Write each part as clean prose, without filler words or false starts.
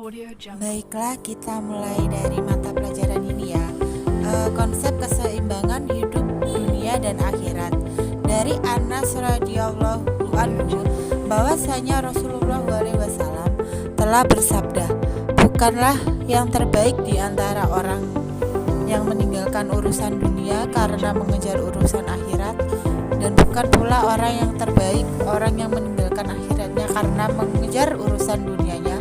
Baiklah, kita mulai dari mata pelajaran ini ya. Konsep keseimbangan hidup dunia dan akhirat. Dari Anas radhiyallahu anhu bahwasanya Rasulullah SAW telah bersabda, bukanlah yang terbaik di antara orang yang meninggalkan urusan dunia karena mengejar urusan akhirat, dan bukan pula orang yang terbaik orang yang meninggalkan akhiratnya karena mengejar urusan dunianya,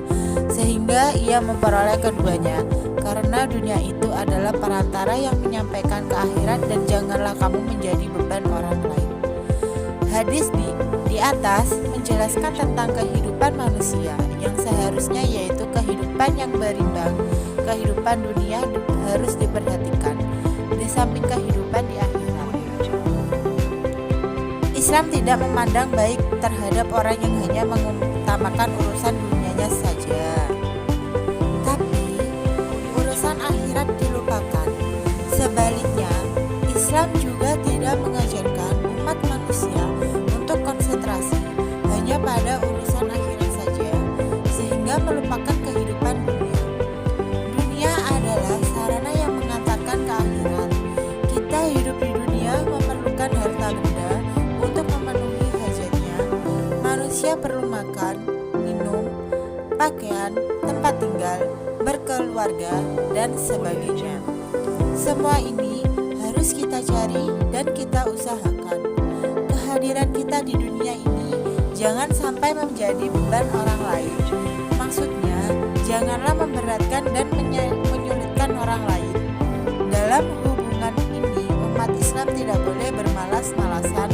sehingga ia memperoleh keduanya. Karena dunia itu adalah perantara yang menyampaikan ke akhirat, dan janganlah kamu menjadi beban orang lain. Hadis di atas menjelaskan tentang kehidupan manusia yang seharusnya, yaitu kehidupan yang berimbang. Kehidupan dunia harus diperhatikan di samping kehidupan di akhirat. Islam tidak memandang baik terhadap orang yang hanya mengutamakan urusan dunianya saja, tapi urusan akhirat dilupakan. Sebaliknya, Islam juga tidak mengajarkan umat manusia untuk konsentrasi hanya pada urusan akhirat saja, sehingga melupakan kehidupan dunia. Dunia adalah sarana yang mengantarkan ke akhirat. Kita hidup di dunia memerlukan harta benda untuk memenuhi hajatnya. Manusia perlu makan, minum, pakaian, tempat tinggal, berkeluarga, dan sebagainya. Semua ini harus kita cari dan kita usahakan. Kehadiran kita di dunia ini jangan sampai menjadi beban orang lain. Maksudnya, janganlah memberatkan dan menyulitkan orang lain. Dalam hubungan ini, umat Islam tidak boleh bermalas-malasan,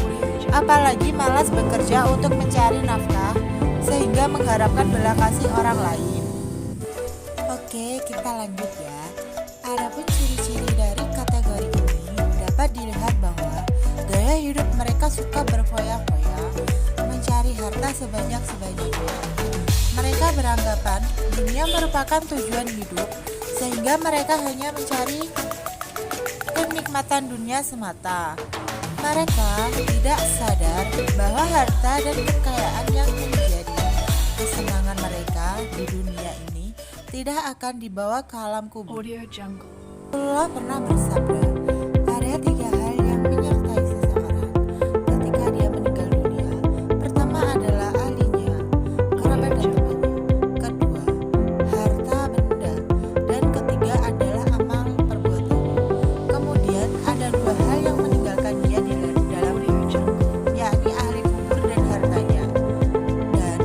apalagi malas bekerja untuk mencari nafkah, sehingga mengharapkan belas kasih orang lain. Oke, kita lanjut ya. Adapun ciri-ciri dari kategori ini dapat dilihat bahwa gaya hidup mereka suka berfoya-foya, mencari harta sebanyak-banyaknya. Mereka beranggapan dunia merupakan tujuan hidup, sehingga mereka hanya mencari kenikmatan dunia semata. Mereka tidak sadar bahwa harta dan kekayaan yang menjadi kesenangan mereka di dunia ini tidak akan dibawa ke alam kubur. Allah pernah bersabda, ada 3 hal yang menyertai seseorang ketika dia meninggal dunia. Pertama adalah ahlinya, kerabat dan temannya. Kedua, harta benda. Dan ketiga adalah amal perbuatannya. Kemudian ada 2 hal yang meninggalkan dia di dalam dunia, yakni ahli kubur dan hartanya. Dan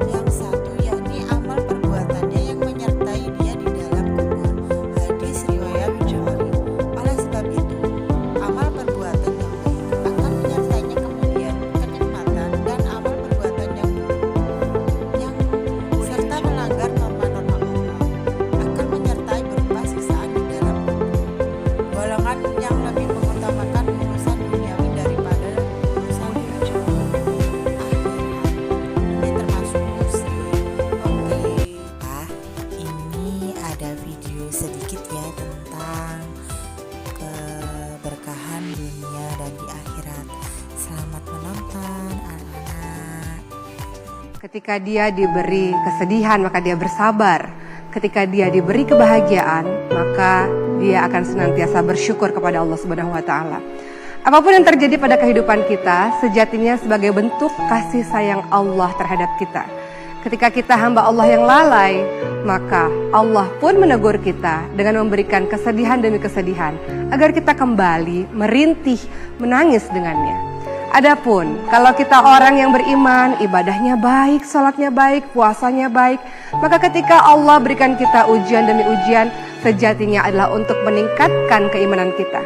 yang satu yakni amal perbuatannya yang menyertai dia di dalam kubur. Hadis riwayat Bukhari. Oleh sebab itu, amal perbuatan yang baik akan menyertainya kemudian kenikmatan, dan amal perbuatan yang buruk yang serta melanggar norma-norma Allah akan menyertai berupa siksaan di dalam kubur. Golongan yang lebih mengutamakan urusan duniawi daripada urusan akhirat, ini termasuk muslim. Oke, ini ada video sedikit ya tentang keberkahan dunia dan di akhirat. Selamat menonton anak-anak. Ketika dia diberi kesedihan, maka dia bersabar. Ketika dia diberi kebahagiaan, maka dia akan senantiasa bersyukur kepada Allah Subhanahu wa taala. Apapun yang terjadi pada kehidupan kita, sejatinya sebagai bentuk kasih sayang Allah terhadap kita. Ketika kita hamba Allah yang lalai, maka Allah pun menegur kita dengan memberikan kesedihan demi kesedihan, agar kita kembali merintih, menangis dengannya. Adapun kalau kita orang yang beriman, ibadahnya baik, salatnya baik, puasanya baik, maka ketika Allah berikan kita ujian demi ujian, sejatinya adalah untuk meningkatkan keimanan kita.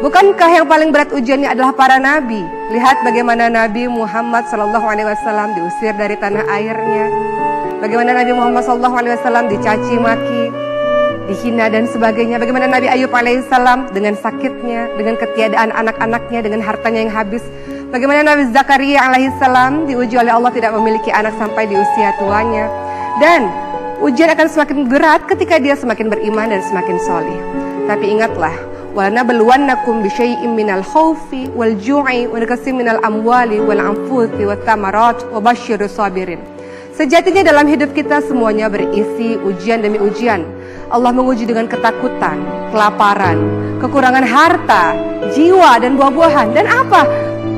Bukankah yang paling berat ujiannya adalah para nabi? Lihat bagaimana Nabi Muhammad SAW diusir dari tanah airnya. Bagaimana Nabi Muhammad SAW dicaci maki, dihina dan sebagainya. Bagaimana Nabi Ayub alaihissalam dengan sakitnya, dengan ketiadaan anak-anaknya, dengan hartanya yang habis. Bagaimana Nabi Zakaria alaihissalam diuji oleh Allah tidak memiliki anak sampai di usia tuanya. Dan ujian akan semakin berat ketika dia semakin beriman dan semakin soleh. Tapi ingatlah, وَلَنَبْلُوَنَّكُمْ بِشَيْءٍ مِنَ الْخَوْفِ وَالْجُوعِ وَنَقْصٍ مِنَ الْأَمْوَالِ وَالْأَنْفُسِ وَالثَّمَرَاتِ وَبَشِّرِ الصَّابِرِينَ. Sejatinya dalam hidup kita semuanya berisi ujian demi ujian. Allah menguji dengan ketakutan, kelaparan, kekurangan harta, jiwa dan buah-buahan. Dan apa?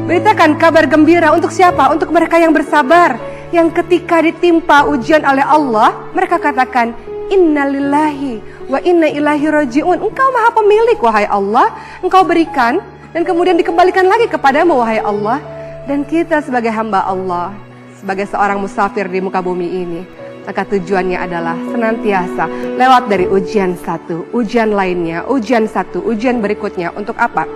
Beritakan kabar gembira untuk siapa? Untuk mereka yang bersabar, yang ketika ditimpa ujian oleh Allah, mereka katakan, innalillahi wa inna ilaihi raji'un. Engkau maha pemilik, wahai Allah. Engkau berikan dan kemudian dikembalikan lagi kepadamu, wahai Allah. Dan kita sebagai hamba Allah, sebagai seorang musafir di muka bumi ini, maka tujuannya adalah senantiasa lewat dari ujian satu, ujian lainnya, ujian satu, ujian berikutnya. Untuk apa?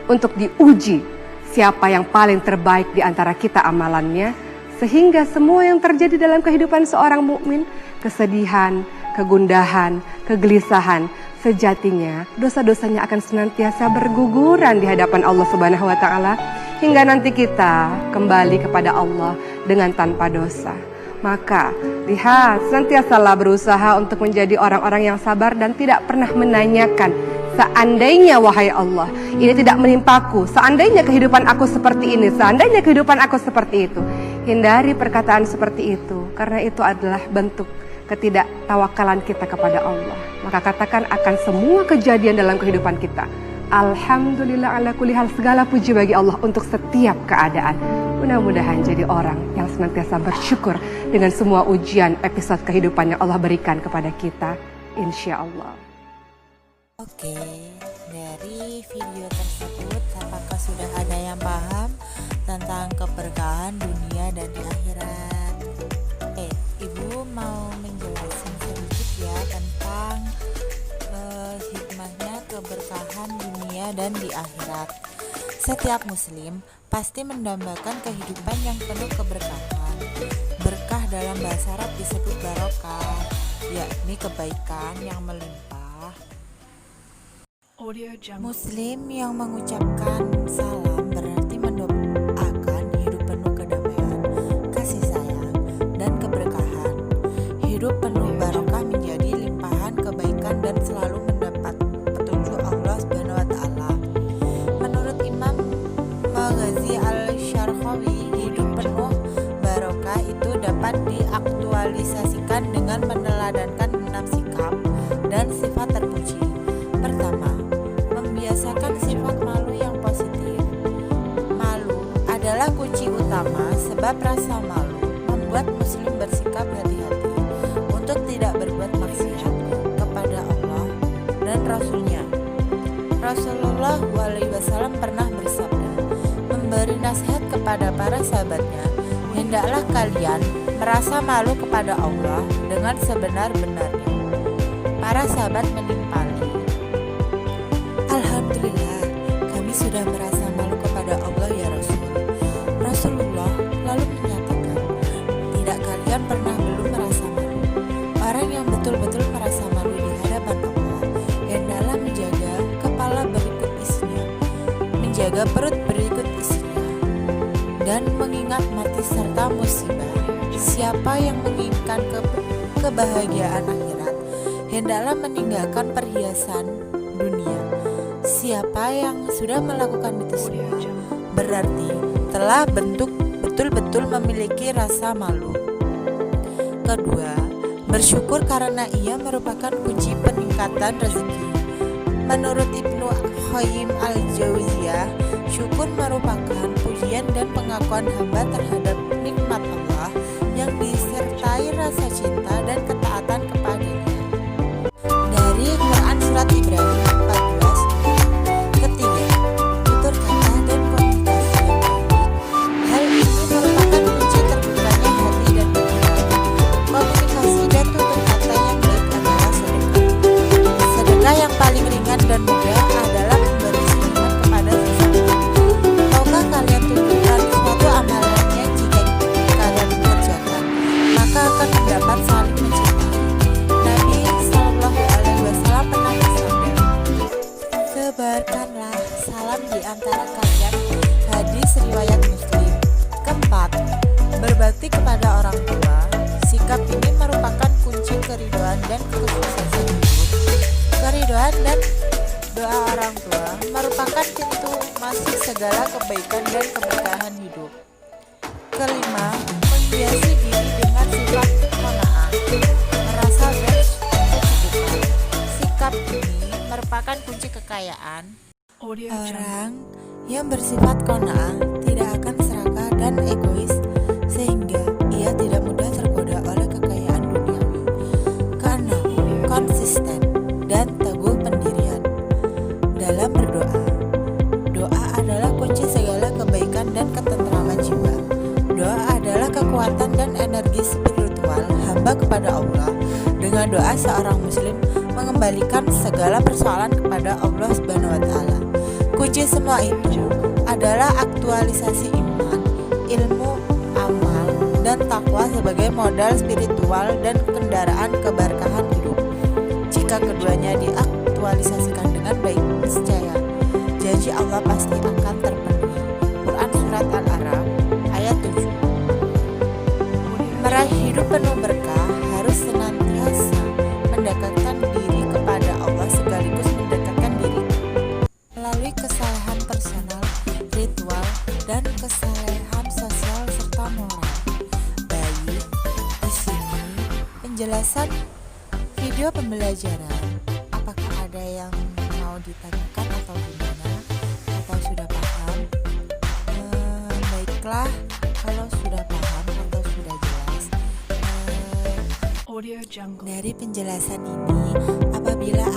Untuk diuji siapa yang paling terbaik di antara kita amalannya, sehingga semua yang terjadi dalam kehidupan seorang mukmin, kesedihan, kegundahan, kegelisahan, sejatinya dosa-dosanya akan senantiasa berguguran di hadapan Allah Subhanahu wa taala, hingga nanti kita kembali kepada Allah dengan tanpa dosa. Maka lihat, senantiasalah berusaha untuk menjadi orang-orang yang sabar dan tidak pernah menanyakan, seandainya wahai Allah ini tidak menimpaku, seandainya kehidupan aku seperti ini, seandainya kehidupan aku seperti itu. Hindari perkataan seperti itu, karena itu adalah bentuk ketidaktawakalan kita kepada Allah. Maka katakan akan semua kejadian dalam kehidupan kita, alhamdulillah ala kulli hal, segala puji bagi Allah untuk setiap keadaan. Mudah-mudahan jadi orang yang senantiasa bersyukur dengan semua ujian episode kehidupan yang Allah berikan kepada kita, insya Allah. Oke, dari video tersebut apakah sudah ada yang paham tentang keberkahan dunia dan di akhirat? Ibu mau menjelaskan sedikit ya tentang hikmahnya keberkahan dunia dan di akhirat. Setiap muslim pasti mendambakan kehidupan yang penuh keberkahan. Berkah dalam bahasa Arab disebut barokah, yakni kebaikan yang melimpah. Muslim yang mengucapkan salam berarti mendoakan hidup penuh kedamaian, kasih sayang, dan keberkahan. Hidup penuh barokah menjadi limpahan kebaikan dan selalu mendapat petunjuk Allah Subhanahu wa taala. Menurut Imam Maghazi Al-Syarqawi, hidup penuh barokah itu dapat diaktualisasikan dengan meneladankan 6 sikap dan sifat terpuji. Pertama, membiasakan sifat malu yang positif. Malu adalah kunci utama, sebab rasa malu membuat muslim bersikap hati-hati untuk tidak berbuat maksiat kepada Allah dan Rasul-Nya. Rasulullah SAW pernah bersabda, memberi nasihat kepada para sahabatnya, hendaklah kalian merasa malu kepada Allah dengan sebenar-benarnya. Para sahabat menimpali, alhamdulillah, kami sudah merasa malu kepada Allah ya Rasul. Rasulullah lalu menyatakan, tidak, kalian pernah belum merasa malu. Orang yang betul-betul merasa malu di hadapan Allah hendaklah menjaga kepala berikut isinya, menjaga perut berikut isinya, dan mengingat mati serta musibah. Siapa yang menginginkan kebahagiaan akhirat hendaklah meninggalkan perhiasan dunia. Siapa yang sudah melakukan itu semua berarti telah betul-betul memiliki rasa malu. Kedua, bersyukur karena ia merupakan kunci peningkatan rezeki. Menurut Ibnu Qayyim Al-Jauziyah, syukur merupakan pujian dan pengakuan hamba terhadap nikmat Allah yang disertai rasa cinta dan ketaatan kepadanya. Dari Quran Surat Ibrahim 14. Ketiga, tutur kata dan komunikasi yang baik. Hal ini merupakan kunci terbukanya hati dan pikiran. Komunikasi dan tutur kata yang baik adalah sedekah. Sedekah yang paling ringan dan mudah adalah memberi senyuman kepada sesama. Tahukah kalian tunjukkan suatu amalan yang jika kalian kerjakan, maka akan mendapat saling mencintai. Nabi Shallallahu Alaihi Wasallam pernah bersabda, sebarkanlah salam di antara kalian. Hadis riwayat Muslim. Keempat, berbakti kepada orang tua. Sikap ini merupakan kunci keridhaan dan kesuksesan hidup. Keridhaan dan doa orang tua merupakan pintu masuk segala kebaikan dan keberkahan hidup. Kelima, menghiasi diri dengan kekayaan, orang yang bersifat qanaah tidak akan serakah dan egois, sehingga ia tidak mudah tergoda oleh kekayaan duniawi. Karena konsisten dan teguh pendirian dalam berdoa. Doa adalah kunci segala kebaikan dan ketentraman jiwa. Doa adalah kekuatan dan energi spiritual hamba kepada Allah. Dengan doa seorang muslim mengembalikan segala persoalan kepada Allah Subhanahu wa taala. Kunci semua itu adalah aktualisasi iman, ilmu, amal, dan takwa sebagai modal spiritual dan kendaraan keberkahan hidup. Jika keduanya diaktualisasikan dengan baik, niscaya janji Allah pasti akan terpenuhi. Quran Surat Al-A'raf ayat 7. Meraih hidup penuh berkah harus senantiasa mendekatkan diri kepada Allah sekaligus mendekatkan diri melalui kesalehan personal, ritual, dan kesalehan sosial serta moral. Baik, di sini penjelasan video pembelajaran. Apakah ada yang mau ditanyakan atau gimana? Atau sudah paham? Baiklah, kalau sudah paham atau sudah jelas. Dari penjelasan ini, apabila